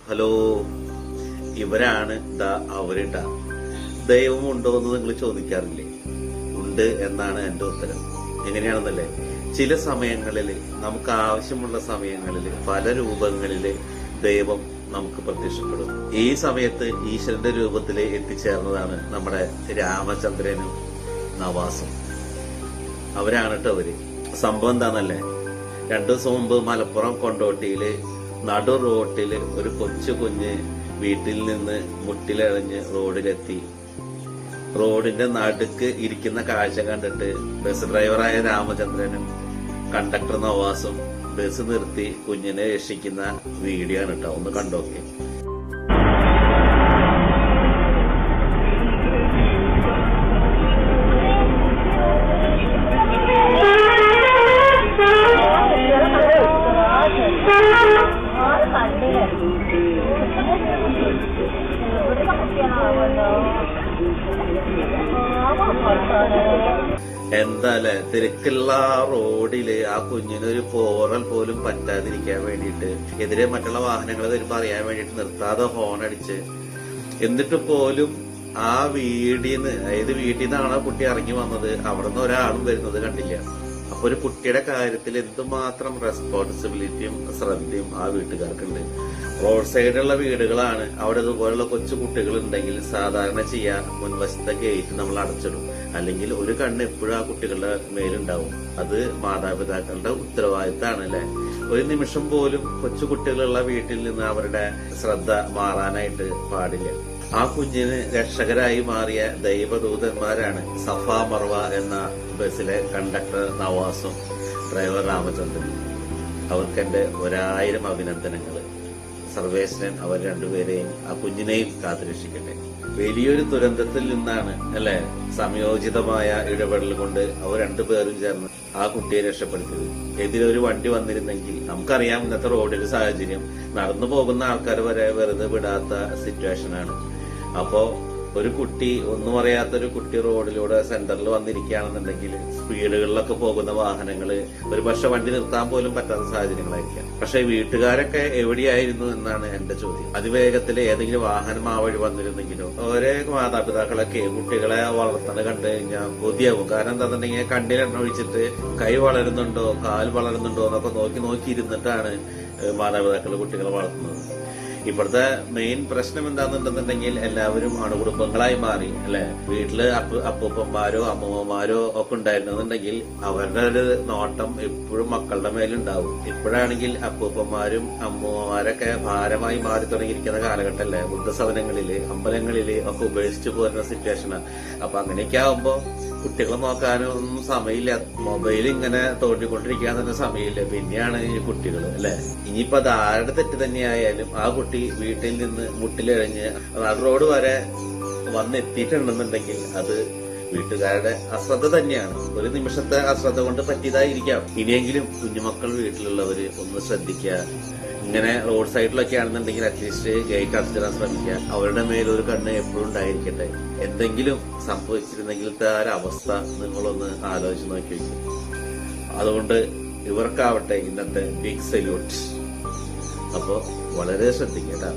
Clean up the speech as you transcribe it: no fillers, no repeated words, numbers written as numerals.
Hello, ഇവരാണ് അവരിട്ട. ദൈവം ഉണ്ടോ എന്ന് നിങ്ങൾ ചോദിക്കാറില്ലേ? ഉണ്ട് എന്നാണ് എന്റെ ഉത്തരം. എങ്ങനെയാണെന്നല്ലേ, ചില സമയങ്ങളിൽ നമുക്ക് ആവശ്യമുള്ള സമയങ്ങളിൽ പല രൂപങ്ങളില് ദൈവം നമുക്ക് പ്രത്യക്ഷപ്പെടും. ഈ സമയത്ത് ഈശ്വരന്റെ രൂപത്തിൽ എത്തിച്ചേർന്നതാണ് നമ്മുടെ രാമചന്ദ്രനും നവാസും. അവരാണ് കേട്ടോ അവര്. സംഭവം എന്താന്നല്ലേ, 2 ദിവസം മുമ്പ് മലപ്പുറം കൊണ്ടോട്ടിയില് നടു റോട്ടില് ഒരു കൊച്ചു കുഞ്ഞ് വീട്ടിൽ നിന്ന് മുട്ടിലഴഞ്ഞ് റോഡിലെത്തി. റോഡിന്റെ നടുക്ക് ഇരിക്കുന്ന കാഴ്ച കണ്ടിട്ട് ബസ് ഡ്രൈവറായ രാമചന്ദ്രനും കണ്ടക്ടർ നവാസും ബസ് നിർത്തി കുഞ്ഞിനെ രക്ഷിക്കുന്ന വീഡിയോ ആണ് കേട്ടോ. ഒന്ന് കണ്ടോക്കെ. എന്താല്ലേ, തിരക്കുള്ള റോഡില് ആ കുഞ്ഞിനൊരു പോറൽ പോലും പറ്റാതിരിക്കാൻ വേണ്ടിയിട്ട് എതിരെ മറ്റുള്ള വാഹനങ്ങൾ വരുമ്പോ അറിയാൻ വേണ്ടിയിട്ട് നിർത്താതെ ഹോൺ അടിച്ച്, എന്നിട്ട് പോലും ആ ഏത് വീട്ടിൽ നിന്നാണോ കുട്ടി ഇറങ്ങി വന്നത് അവിടെ നിന്ന് ഒരാളും വരുന്നത് കണ്ടില്ല. അപ്പൊ ഒരു കുട്ടിയുടെ കാര്യത്തിൽ എന്തുമാത്രം റെസ്പോൺസിബിലിറ്റിയും ശ്രദ്ധയും ആ വീട്ടുകാർക്കുണ്ട്. റോഡ് സൈഡിലുള്ള വീടുകളാണ്. അവിടെ ഇതുപോലുള്ള കൊച്ചു കുട്ടികൾ ഉണ്ടെങ്കിൽ സാധാരണ ചെയ്യാൻ മുൻവശത്തെ ഗേറ്റ് നമ്മൾ അടച്ചിടും. അല്ലെങ്കിൽ ഒരു കണ്ണ് എപ്പോഴും ആ കുട്ടികളുടെ മേലുണ്ടാവും. അത് മാതാപിതാക്കളുടെ ഉത്തരവാദിത്തമാണ് അല്ലെ. ഒരു നിമിഷം പോലും കൊച്ചു കുട്ടികളുള്ള വീട്ടിൽ നിന്ന് അവരുടെ ശ്രദ്ധ മാറാനായിട്ട് പാടില്ല. ആ കുഞ്ഞിന് രക്ഷകരായി മാറിയ ദൈവദൂതന്മാരാണ് സഫ മർവ എന്ന ബസ്സിലെ കണ്ടക്ടർ നവാസും ഡ്രൈവർ രാമചന്ദ്രനും. അവർക്ക് എന്റെ 1000 അഭിനന്ദനങ്ങൾ. സർവേശ്വരൻ അവർ രണ്ടുപേരെയും ആ കുഞ്ഞിനെയും കാത്തുരക്ഷിക്കട്ടെ. വലിയൊരു ദുരന്തത്തിൽ നിന്നാണ് അല്ലെ സംയോജിതമായ ഇടപെടൽ കൊണ്ട് അവർ രണ്ടുപേരും ചേർന്ന് ആ കുട്ടിയെ രക്ഷപ്പെടുത്തിയത്. എതിരൊരു വണ്ടി വന്നിരുന്നെങ്കിൽ, നമുക്കറിയാം ഇന്നത്തെ റോഡിലെ സാഹചര്യം, നടന്നു പോകുന്ന ആൾക്കാർ വരെ വെറുതെ വിടാത്ത സിറ്റുവേഷനാണ്. അപ്പോ ഒരു കുട്ടി, ഒന്നും അറിയാത്തൊരു കുട്ടി റോഡിലൂടെ സെന്ററിൽ വന്നിരിക്കുകയാണെന്നുണ്ടെങ്കിൽ സ്പീഡുകളിലൊക്കെ പോകുന്ന വാഹനങ്ങള് ഒരു പക്ഷെ വണ്ടി നിർത്താൻ പോലും പറ്റാത്ത സാഹചര്യങ്ങളായിരിക്കാം. പക്ഷെ വീട്ടുകാരൊക്കെ എവിടെയായിരുന്നു എന്നാണ് എന്റെ ചോദ്യം. അതിവേഗത്തിൽ ഏതെങ്കിലും വാഹനം ആ വഴി വന്നിരുന്നെങ്കിലോ? ഓരോ മാതാപിതാക്കളൊക്കെ കുട്ടികളെ വളർത്തുന്നത് കണ്ടു കഴിഞ്ഞാൽ കൊതിയാവും. കാരണം എന്താണെന്നുണ്ടെങ്കിൽ കണ്ണിലെണ്ണ ഒഴിച്ചിട്ട് കൈ വളരുന്നുണ്ടോ കാൽ വളരുന്നുണ്ടോ എന്നൊക്കെ നോക്കി ഇരുന്നിട്ടാണ് മാതാപിതാക്കൾ കുട്ടികളെ വളർത്തുന്നത്. ഇപ്പോഴത്തെ മെയിൻ പ്രശ്നം എന്താണെന്നുണ്ടെന്നുണ്ടെങ്കിൽ എല്ലാവരും അണുകുടുംബങ്ങളായി മാറി അല്ലെ. വീട്ടില് അപ്പൂപ്പന്മാരോ അമ്മൂമ്മമാരോ ഒക്കെ ഉണ്ടായിരുന്നെന്നുണ്ടെങ്കിൽ അവരുടെ ഒരു നോട്ടം എപ്പോഴും മക്കളുടെ മേലുണ്ടാവും. ഇപ്പോഴാണെങ്കിൽ അപ്പൂപ്പന്മാരും അമ്മൂമ്മമാരൊക്കെ ഭാരമായി മാറി തുടങ്ങിയിരിക്കുന്ന കാലഘട്ടമല്ലേ. വൃദ്ധസദനങ്ങളില് അമ്പലങ്ങളില് ഒക്കെ ഉപേക്ഷിച്ചു പോരുന്ന സിറ്റുവേഷനാണ്. അപ്പൊ അങ്ങനെയൊക്കെ ആവുമ്പോ കുട്ടികളെ നോക്കാനൊന്നും സമയമില്ല. മൊബൈൽ ഇങ്ങനെ തോണ്ടിക്കൊണ്ടിരിക്കാൻ തന്നെ സമയമില്ല. പിന്നെയാണ് ഈ കുട്ടികൾ അല്ലെ. ഇനിയിപ്പോ അത് ആരുടെ തെറ്റ് തന്നെയായാലും ആ കുട്ടി വീട്ടിൽ നിന്ന് മുട്ടിലിഴഞ്ഞ് റോഡ് വരെ വന്നെത്തിയിട്ടുണ്ടെന്നുണ്ടെങ്കിൽ അത് വീട്ടുകാരുടെ അശ്രദ്ധ തന്നെയാണ്. ഒരു നിമിഷത്തെ അശ്രദ്ധ കൊണ്ട് പറ്റിയതായിരിക്കാം. ഇനിയെങ്കിലും കുഞ്ഞുമക്കൾ വീട്ടിലുള്ളവര് ഒന്ന് ശ്രദ്ധിക്കുക. ഇങ്ങനെ റോഡ് സൈഡിലൊക്കെ ആണെന്നുണ്ടെങ്കിൽ അറ്റ്ലീസ്റ്റ് ഗേറ്റ് അടച്ചിടാൻ ശ്രമിക്കുക. അവരുടെ മേലൊരു കണ്ണ് എപ്പോഴും ഉണ്ടായിരിക്കട്ടെ. എന്തെങ്കിലും സംഭവിച്ചിരുന്നെങ്കിലത്തെ ആ ഒരു അവസ്ഥ നിങ്ങളൊന്ന് ആലോചിച്ച് നോക്കി വയ്ക്കും. അതുകൊണ്ട് ഇവർക്കാവട്ടെ ഇന്നത്തെ ബിഗ് സല്യൂട്ട്. അപ്പോ വളരെ ശ്രദ്ധിക്കട്ടോ.